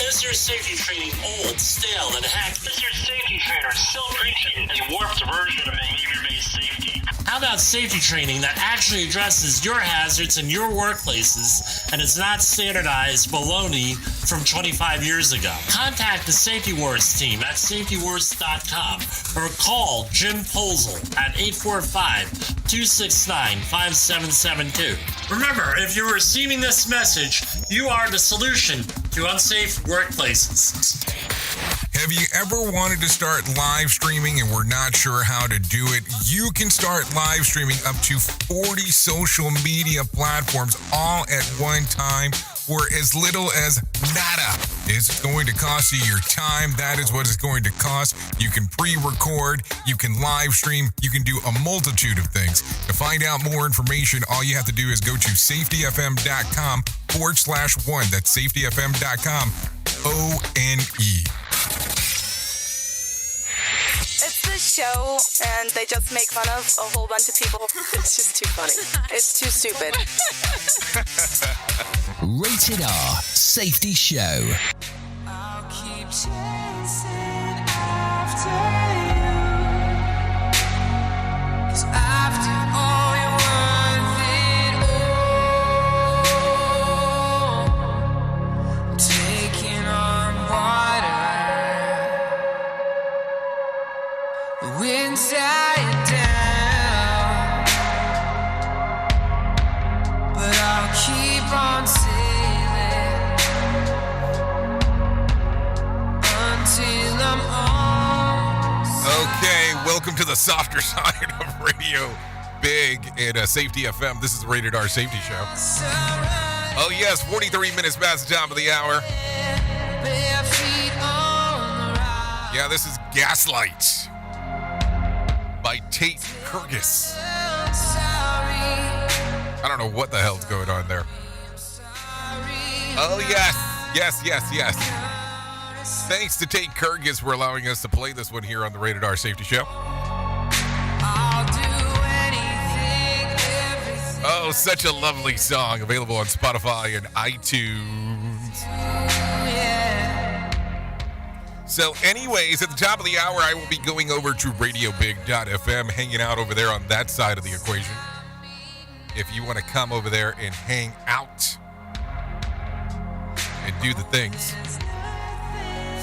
Is your safety training old, stale, and hacked? Is your safety trainer still preaching a warped version of behavior-based safety? How about safety training that actually addresses your hazards in your workplaces and is not standardized baloney from 25 years ago? Contact the Safety Wars team at safetywars.com or call Jim Posel at 845-269-5772. Remember, if you're receiving this message, you are the solution to unsafe workplaces. Have you ever wanted to start live streaming and were not sure how to do it? You can start live streaming up to 40 social media platforms all at one time for as little as nada. It's going to cost you your time. That is what it's going to cost. You can pre-record, you can live stream, you can do a multitude of things. To find out more information, all you have to do is go to safetyfm.com/one. That's safetyfm.com, ONE. It's this show, and they just make fun of a whole bunch of people. It's just too funny. It's too stupid. Rated R Safety Show. I'll keep chasing after you. 'Cause after all, you're worth it all. I'm taking on water. The wind's dying down, but I'll keep on sailing until I'm on. Okay, welcome to the softer side of Radio Big at Safety FM. This is the Rated R Safety Show. Oh yes, 43 minutes past the top of the hour. Yeah, this is Gaslight by Tate Kurgis. I don't know what the hell's going on there. Oh yes. Thanks to Tate Kurgis for allowing us to play this one here on the Rated R Safety Show. Oh, such a lovely song. Available on Spotify and iTunes. So anyways, at the top of the hour, I will be going over to RadioBig.fm, hanging out over there on that side of the equation. If you want to come over there and hang out and do the things.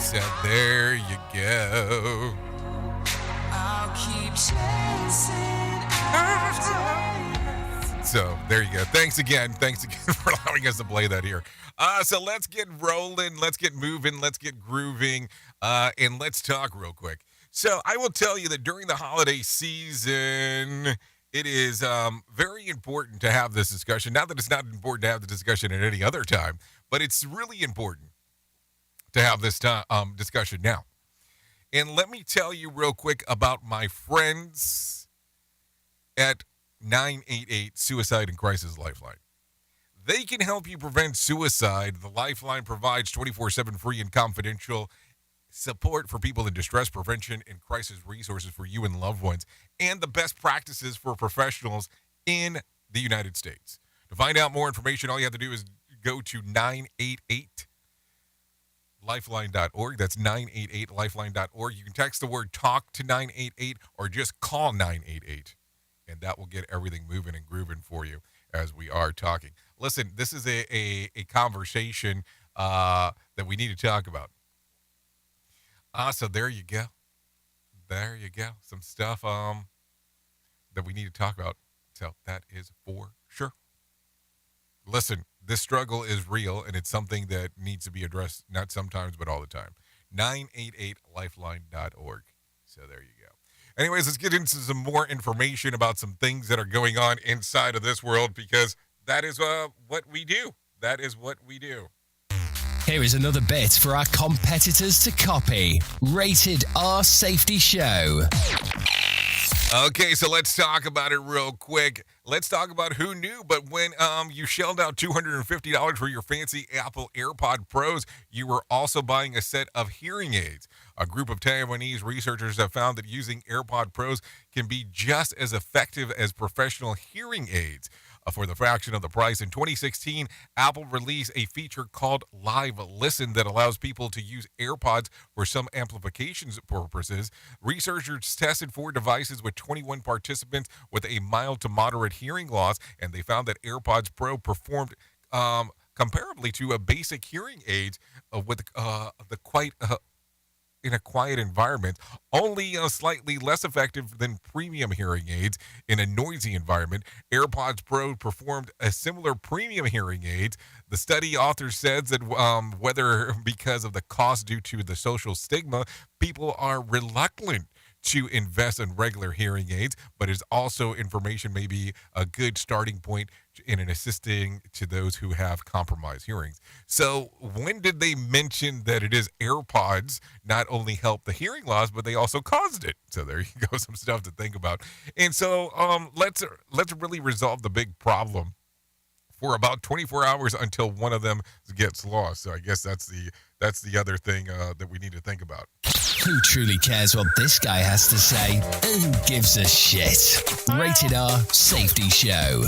So there you go. I'll keep chasing after you. So there you go. Thanks again for allowing us to play that here. So let's get rolling, let's get moving, let's get grooving, and let's talk real quick. So I will tell you that during the holiday season, it is very important to have this discussion. Not that it's not important to have the discussion at any other time, but it's really important to have this discussion now. And let me tell you real quick about my friends at 988 Suicide and Crisis Lifeline. They can help you prevent suicide. The Lifeline provides 24/7 free and confidential support for people in distress, prevention, and crisis resources for you and loved ones, and the best practices for professionals in the United States. To find out more information, all you have to do is go to 988lifeline.org. That's 988lifeline.org. You can text the word TALK to 988 or just call 988, and that will get everything moving and grooving for you as we are talking. Listen, this is a conversation that we need to talk about. So there you go. There you go. Some stuff that we need to talk about. So that is for sure. Listen, this struggle is real, and it's something that needs to be addressed, not sometimes, but all the time. 988lifeline.org. So there you go. Anyways, let's get into some more information about some things that are going on inside of this world, because that is what we do. That is what we do. Here is another bit for our competitors to copy. Rated R Safety Show. Okay, so let's talk about it real quick. Let's talk about who knew, but when you shelled out $250 for your fancy Apple AirPod Pros, you were also buying a set of hearing aids. A group of Taiwanese researchers have found that using AirPod Pros can be just as effective as professional hearing aids. For the fraction of the price. In 2016, Apple released a feature called Live Listen that allows people to use AirPods for some amplification purposes. Researchers tested 4 devices with 21 participants with a mild to moderate hearing loss, and they found that AirPods Pro performed comparably to a basic hearing aids with in a quiet environment, only slightly less effective than premium hearing aids in a noisy environment. AirPods Pro performed a similar premium hearing aids. The study author says that whether because of the cost due to the social stigma, people are reluctant to invest in regular hearing aids, but it's also information may be a good starting point in an assisting to those who have compromised hearings. So when did they mention that it is AirPods not only help the hearing loss, but they also caused it? So there you go, some stuff to think about. And so let's really resolve the big problem for about 24 hours until one of them gets lost. So I guess that's the other thing that we need to think about. Who truly cares what this guy has to say? Who gives a shit? Rated R Safety Show.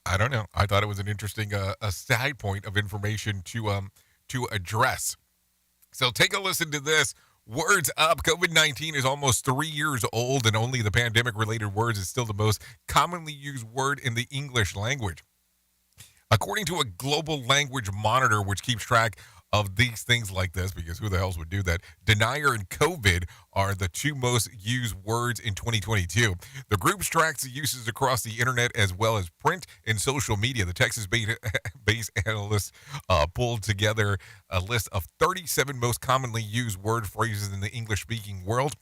I don't know. I thought it was an interesting a side point of information to address. So take a listen to this. Words up. COVID-19 is almost 3 years old, and only the pandemic-related words is still the most commonly used word in the English language. According to a global language monitor, which keeps track of these things like this, because who the hell would do that? Denier and COVID are the 2 most used words in 2022. The group tracks the uses across the internet as well as print and social media. The Texas-based analysts pulled together a list of 37 most commonly used word phrases in the English-speaking world.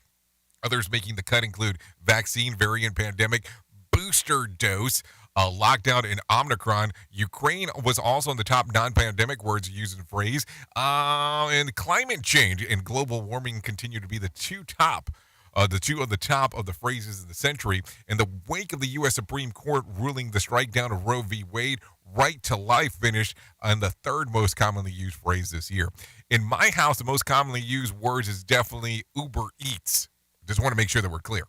Others making the cut include vaccine, variant, pandemic, booster dose, lockdown, and Omicron. Ukraine was also in the top non-pandemic words used in phrase. And climate change and global warming continue to be the two of the top of the phrases in the century. In the wake of the U.S. Supreme Court ruling the strike down of Roe v. Wade, right to life finished on the 3rd most commonly used phrase this year. In my house, the most commonly used words is definitely Uber Eats. Just want to make sure that we're clear.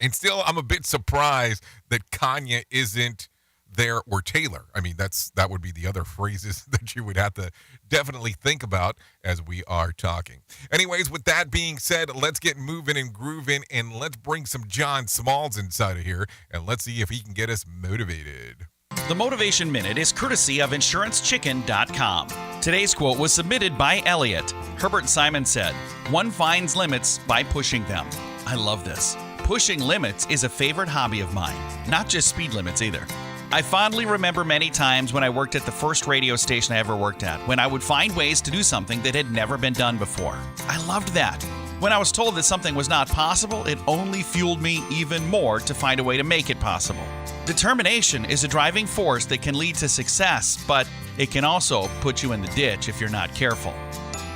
And still, I'm a bit surprised that Kanye isn't there, or Taylor. I mean, that would be the other phrases that you would have to definitely think about as we are talking. Anyways, with that being said, let's get moving and grooving, and let's bring some John Smalls inside of here, and let's see if he can get us motivated. The Motivation Minute is courtesy of InsuranceChicken.com. Today's quote was submitted by Elliot. Herbert Simon said, "One finds limits by pushing them." I love this. Pushing limits is a favorite hobby of mine, not just speed limits either. I fondly remember many times when I worked at the first radio station I ever worked at, when I would find ways to do something that had never been done before. I loved that. When I was told that something was not possible, it only fueled me even more to find a way to make it possible. Determination is a driving force that can lead to success, but it can also put you in the ditch if you're not careful.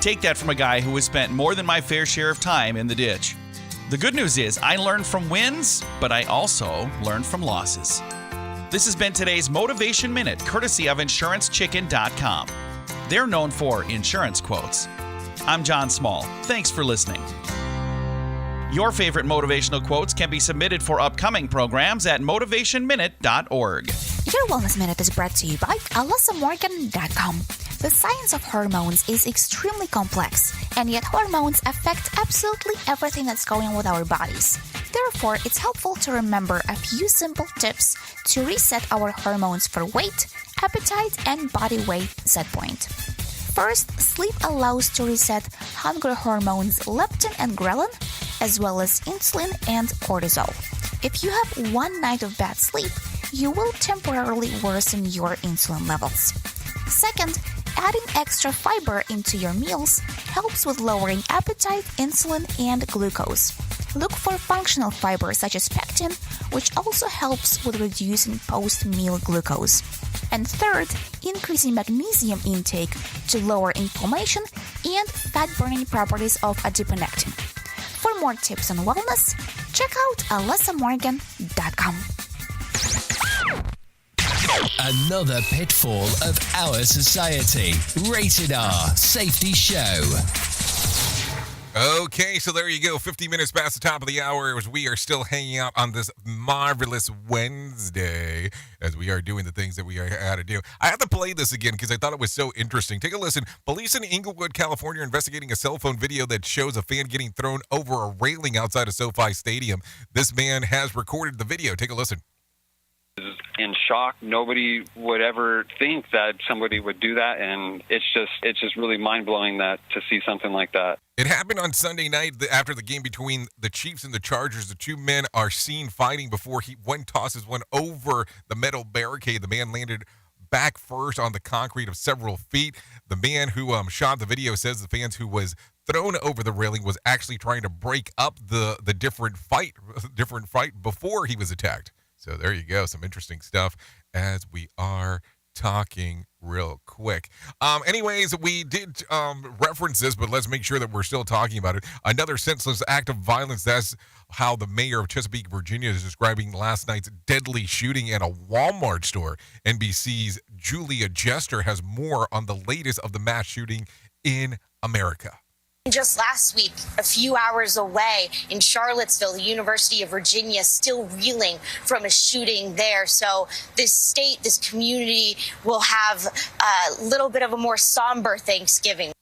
Take that from a guy who has spent more than my fair share of time in the ditch. The good news is I learned from wins, but I also learned from losses. This has been today's Motivation Minute, courtesy of InsuranceChicken.com. They're known for insurance quotes. I'm John Small. Thanks for listening. Your favorite motivational quotes can be submitted for upcoming programs at motivationminute.org. Your Wellness Minute is brought to you by AlysaMorgan.com. The science of hormones is extremely complex, and yet hormones affect absolutely everything that's going on with our bodies. Therefore, it's helpful to remember a few simple tips to reset our hormones for weight, appetite, and body weight set point. First, sleep allows to reset hunger hormones leptin and ghrelin, as well as insulin and cortisol. If you have one night of bad sleep, you will temporarily worsen your insulin levels. Second, Adding extra fiber into your meals helps with lowering appetite, insulin, and glucose. Look for functional fiber such as pectin, which also helps with reducing post-meal glucose. And third, increasing magnesium intake to lower inflammation and fat-burning properties of adiponectin. For more tips on wellness, check out alessamorgan.com. Another pitfall of our society. Rated R Safety Show. Okay, so there you go. 50 minutes past the top of the hour as we are still hanging out on this marvelous Wednesday as we are doing the things that we had to do. I had to play this again because I thought it was so interesting. Take a listen. Police in Inglewood, California are investigating a cell phone video that shows a fan getting thrown over a railing outside of SoFi Stadium. This man has recorded the video. Take a listen. In shock. Nobody would ever think that somebody would do that, and it's just really mind-blowing that to see something like that. It happened on Sunday night after the game between the Chiefs and the Chargers. The two men are seen fighting before one tosses one over the metal barricade. The man landed back first on the concrete of several feet. The man who shot the video says the fans who was thrown over the railing was actually trying to break up the different fight before he was attacked. So there you go. Some interesting stuff as we are talking real quick. Anyways, we did reference this, but let's make sure that we're still talking about it. Another senseless act of violence. That's how the mayor of Chesapeake, Virginia is describing last night's deadly shooting at a Walmart store. NBC's Julia Jester has more on the latest of the mass shooting in America. Just last week, a few hours away in Charlottesville, the University of Virginia still reeling from a shooting there. So this state, this community will have a little bit of a more somber Thanksgiving.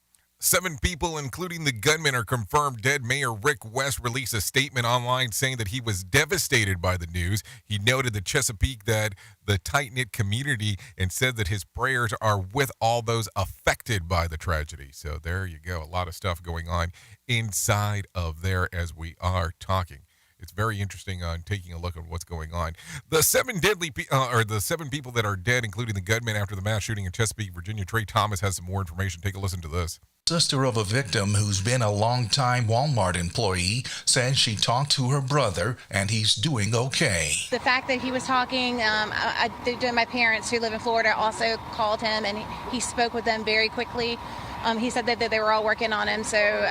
7 people, including the gunman, are confirmed dead. Mayor Rick West released a statement online saying that he was devastated by the news. He noted the Chesapeake, that the tight-knit community, and said that his prayers are with all those affected by the tragedy. So there you go. A lot of stuff going on inside of there as we are talking. It's very interesting on taking a look at what's going on. The 7 people that are dead, including the gunman after the mass shooting in Chesapeake, Virginia. Trey Thomas has some more information. Take a listen to this. Sister of a victim who's been a long-time Walmart employee says she talked to her brother and he's doing okay. The fact that he was talking, my parents who live in Florida also called him and he spoke with them very quickly. He said that they were all working on him, so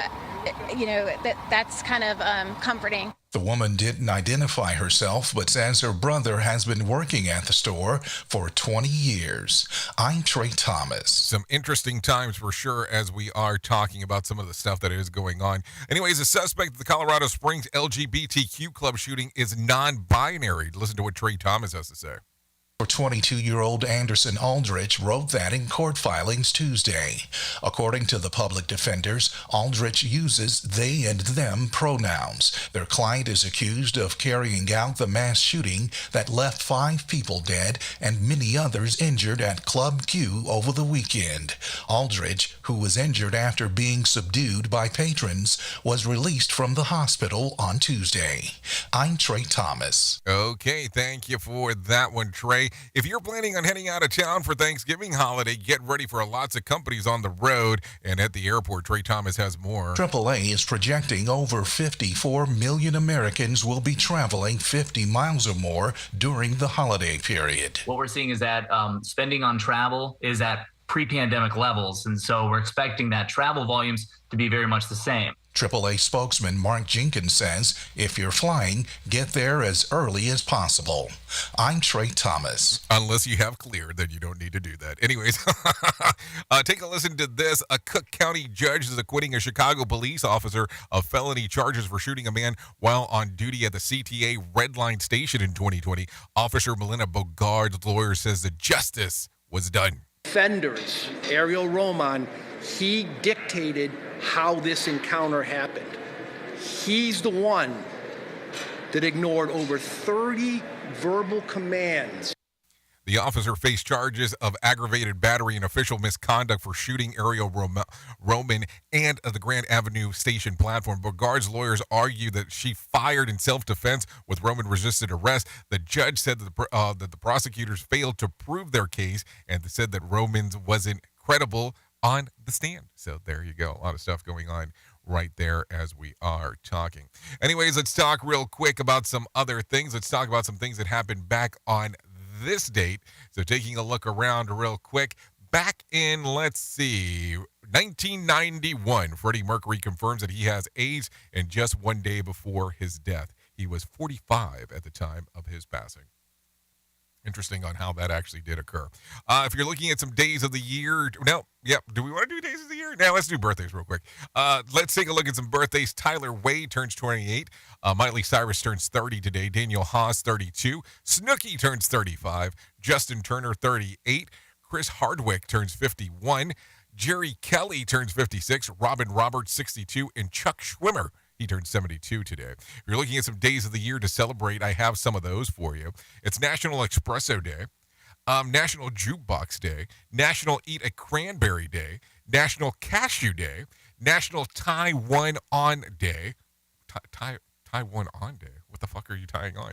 that's kind of comforting. The woman didn't identify herself, but says her brother has been working at the store for 20 years. I'm Trey Thomas. Some interesting times for sure as we are talking about some of the stuff that is going on. Anyways, the suspect of the Colorado Springs LGBTQ club shooting is non-binary. Listen to what Trey Thomas has to say. For 22-year-old Anderson Aldrich wrote that in court filings Tuesday. According to the public defenders, Aldrich uses they and them pronouns. Their client is accused of carrying out the mass shooting that left 5 people dead and many others injured at Club Q over the weekend. Aldrich, who was injured after being subdued by patrons, was released from the hospital on Tuesday. I'm Trey Thomas. Okay, thank you for that one, Trey. If you're planning on heading out of town for Thanksgiving holiday, get ready for lots of companies on the road and at the airport. Trey Thomas has more. AAA is projecting over 54 million Americans will be traveling 50 miles or more during the holiday period. What we're seeing is that spending on travel is at pre-pandemic levels, and so we're expecting that travel volumes to be very much the same. AAA spokesman Mark Jenkins says, if you're flying, get there as early as possible. I'm Trey Thomas. Unless you have cleared, then you don't need to do that. Anyways, take a listen to this. A Cook County judge is acquitting a Chicago police officer of felony charges for shooting a man while on duty at the CTA Red Line Station in 2020. Officer Melina Bogard's lawyer says the justice was done. Offenders, Ariel Roman, he dictated how this encounter happened. He's the one that ignored over 30 verbal commands. The officer faced charges of aggravated battery and official misconduct for shooting Ariel Roman and the Grand Avenue station platform. Bogard's lawyers argue that she fired in self-defense with Roman resisted arrest. The judge said that the prosecutors failed to prove their case and said that Roman wasn't, credible on the stand. So there you go. A lot of stuff going on right there as we are talking. Anyways, let's talk real quick about some other things. Let's talk about some things that happened back on this date. So taking a look around real quick, back in, let's see, 1991, Freddie Mercury confirms that he has AIDS, and just one day before his death. He was 45 at the time of his passing. Interesting on how that actually did occur. If you're looking at some days of the year, do we want to do days of the year? Now let's do birthdays real quick. Let's take a look at some birthdays. Tyler Wade turns 28. Miley Cyrus turns 30 today. Daniel Haas, 32. Snooki turns 35. Justin Turner, 38. Chris Hardwick turns 51. Jerry Kelly turns 56. Robin Roberts, 62. And Chuck Schwimmer, he turned 72 today. If you're looking at some days of the year to celebrate, I have some of those for you. It's National Espresso Day, National Jukebox Day, National Eat a Cranberry Day, National Cashew Day, National Taiwan On Day. Taiwan On Day? What the fuck are you tying on?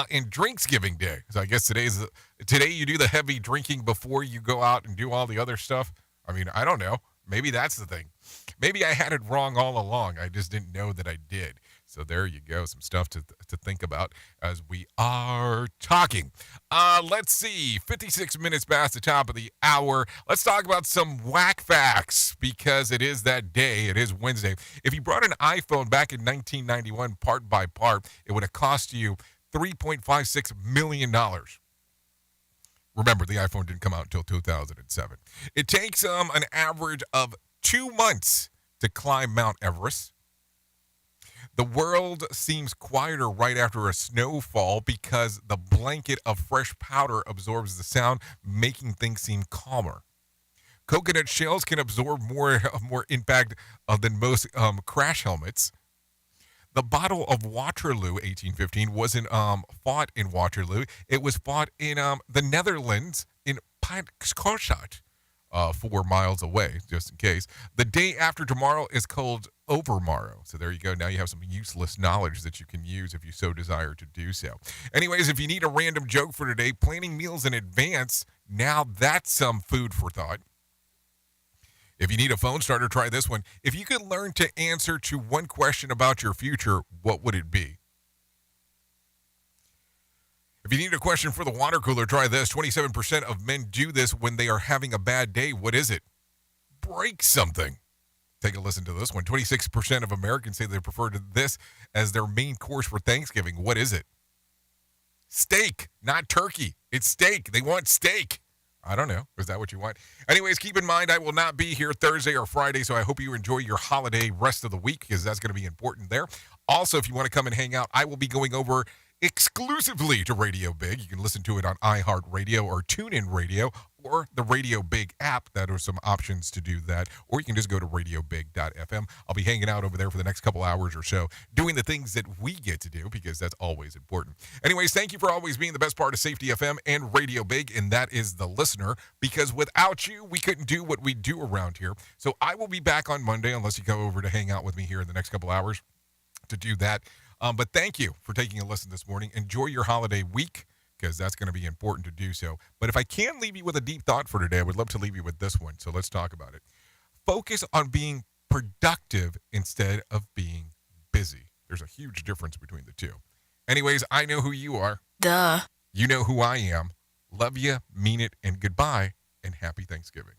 And Drinksgiving Day. So I guess today you do the heavy drinking before you go out and do all the other stuff. I mean, I don't know. Maybe that's the thing. Maybe I had it wrong all along. I just didn't know that I did. So there you go. Some stuff to think about as we are talking. Let's see. 56 minutes past the top of the hour. Let's talk about some whack facts because it is that day. It is Wednesday. If you brought an iPhone back in 1991 part by part, it would have cost you $3.56 million. Remember, the iPhone didn't come out until 2007. It takes an average of 2 months to climb Mount Everest. The world seems quieter right after a snowfall because the blanket of fresh powder absorbs the sound, making things seem calmer. Coconut shells can absorb more impact than most crash helmets. The Battle of Waterloo, 1815, wasn't fought in Waterloo. It was fought in the Netherlands in Pijkstad, 4 miles away, just in case. The day after tomorrow is called Overmorrow. So there you go. Now you have some useless knowledge that you can use if you so desire to do so. Anyways, if you need a random joke for today, planning meals in advance, now that's some food for thought. If you need a phone starter, try this one. If you could learn to answer to one question about your future, what would it be? If you need a question for the water cooler, try this. 27% of men do this when they are having a bad day. What is it? Break something. Take a listen to this one. 26% of Americans say they prefer this as their main course for Thanksgiving. What is it? Steak, not turkey. It's steak. They want steak. I don't know. Is that what you want? Anyways, keep in mind I will not be here Thursday or Friday, so I hope you enjoy your holiday rest of the week because that's going to be important there. Also, if you want to come and hang out, I will be going over exclusively to Radio Big. You can listen to it on iHeartRadio or TuneIn Radio or the Radio Big app. That are some options to do that. Or you can just go to radiobig.fm. I'll be hanging out over there for the next couple hours or so, doing the things that we get to do because that's always important. Anyways, thank you for always being the best part of Safety FM and Radio Big, and that is the listener, because without you, we couldn't do what we do around here. So I will be back on Monday unless you go over to hang out with me here in the next couple hours to do that. But thank you for taking a listen this morning. Enjoy your holiday week because that's going to be important to do so. But if I can leave you with a deep thought for today, I would love to leave you with this one. So let's talk about it. Focus on being productive instead of being busy. There's a huge difference between the two. Anyways, I know who you are. Duh. You know who I am. Love you, mean it, and goodbye, and happy Thanksgiving.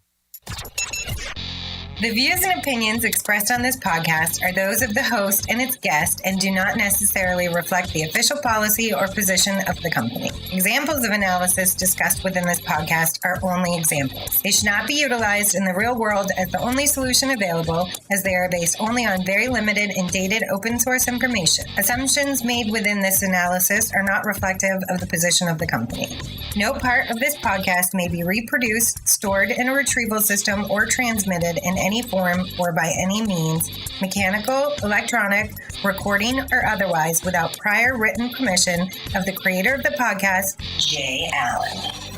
The views and opinions expressed on this podcast are those of the host and its guest and do not necessarily reflect the official policy or position of the company. Examples of analysis discussed within this podcast are only examples. They should not be utilized in the real world as the only solution available, as they are based only on very limited and dated open source information. Assumptions made within this analysis are not reflective of the position of the company. No part of this podcast may be reproduced, stored in a retrieval system, or transmitted in any form or by any means, mechanical, electronic, recording, or otherwise, without prior written permission of the creator of the podcast, Jay Allen.